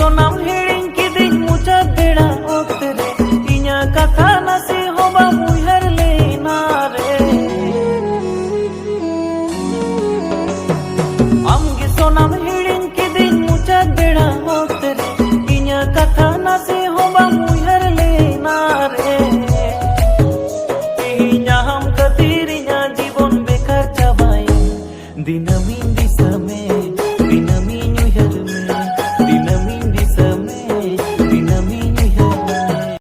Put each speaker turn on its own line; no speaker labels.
सोनाम हिड़िंग किदिंग मुचा बेड़ा ओक्ते रे इन्या कथा नासी हो बा मुहर लेना रे आमगे सोनाम हिड़िंग किदिंग मुचा बेड़ा ओक्ते रे इन्या कथा नासी हो बा मुहर लेना रे इन्या हम कतीर इन्या जीवन बेकार चाबाई दिनमिन दिसमे